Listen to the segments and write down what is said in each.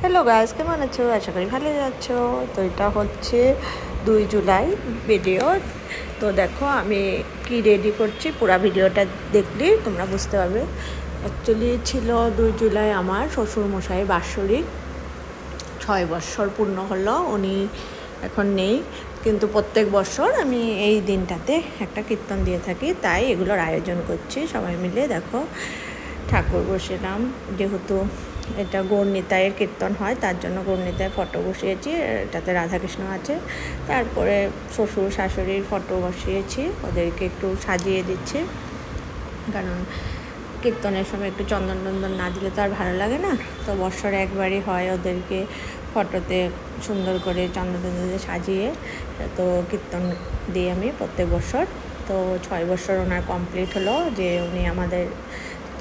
Hello guys, কেমন আছো? আশা করি ভালো আছো। তো এটা হচ্ছে 2 জুলাই ভিডিও। তো দেখো আমি কি রেডি করছি, পুরো ভিডিওটা দেখলে তোমরা বুঝতে পারবে। অ্যাকচুয়ালি ছিল 2 জুলাই আমার শ্বশুরমশাই বাৎসরিক 6 বছর পূর্ণ হলো। উনি এখন নেই, কিন্তু প্রত্যেক বছর আমি এই দিনটাতে একটা কীর্তন দিয়ে থাকি, তাই এগুলোর আয়োজন করছি সবাই মিলে। দেখো ঠাকুর বসিলাম, যেহেতু এটা গৌরনিতাইয়ের কীর্তন হয় তার জন্য গৌরনিতাইয়ের ফটো বসিয়েছি। এটাতে রাধাকৃষ্ণ আছে। তারপরে শ্বশুর শাশুড়ির ফটো বসিয়েছি, ওদেরকে একটু সাজিয়ে দিচ্ছি, কারণ কীর্তনের সময় একটু চন্দন টন্দন না দিলে তো আর ভালো লাগে না। তো বছরে একবারই হয়, ওদেরকে ফটোতে সুন্দর করে চন্দন টন্দন দিয়ে সাজিয়ে তো কীর্তন দিই আমি প্রত্যেক বছর। তো 6 বছর ওনার কমপ্লিট হলো, যে উনি আমাদের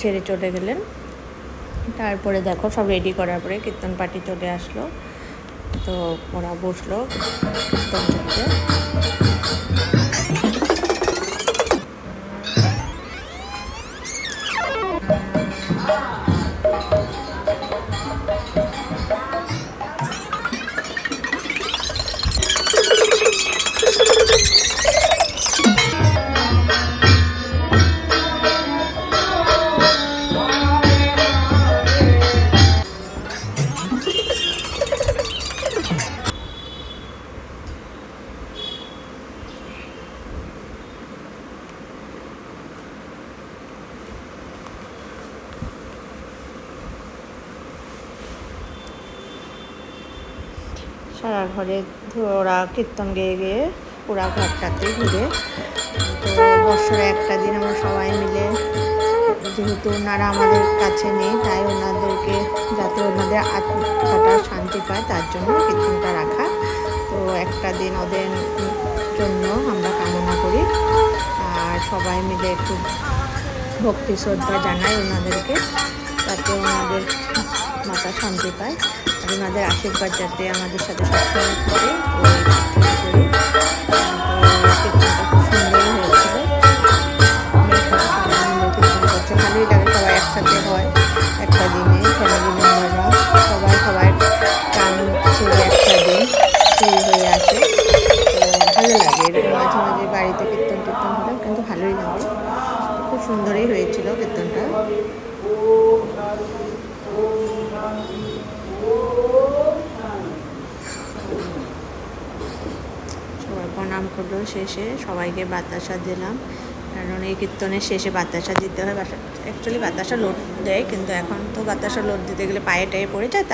ছেড়ে চলে গেলেন। তারপরে দেখো সব রেডি করার পরে কীর্তন পার্টি চলে আসলো, তো ওরা বসলো কীর্তন করতে। সারা ঘরে ওরা কীর্তন গেয়ে গিয়ে পুরা ঘরটাতে ঘুরে। তো বছরে একটা দিন আমরা সবাই মিলে, যেহেতু ওনারা আমাদের কাছে নেই, তাই ওনাদেরকে যাতে ওনাদের আত্মাটা শান্তি পায় তার জন্য কীর্তনটা রাখা। তো একটা দিন ওদের জন্য আমরা কামনা করি, আর সবাই মিলে একটু ভক্তি শ্রদ্ধা জানাই ওনাদেরকে, যাতে ওনাদের মাথা শান্তি পায়, আর ওনাদের আশীর্বাদ যাতে আমাদের সাথে সবসময় থাকে। ভালোই লাগে, সবাই একসাথে হয় একটা দিনে, ফ্যামিলি মেম্বাররা সবাই সবাই টান ছেড়ে একটা দিন ফ্রি হয়ে আসে। তো ভালো লাগে, এরকম মাঝে মাঝে বাড়িতে কীর্তন টীর্তন হলেও কিন্তু ভালোই লাগে। খুব সুন্দরই হয়েছিল কীর্তনটা। সবাই প্রণাম করলো, শেষে সবাইকে বাতাসা দিলাম, কারণ এই কীর্তনের শেষে বাতাসা দিতে হয়। অ্যাকচুয়ালি বাতাসা লোড দেয়, কিন্তু এখন তো বাতাসা লোড দিতে গেলে পায়ে টায়ে পড়ে যায়।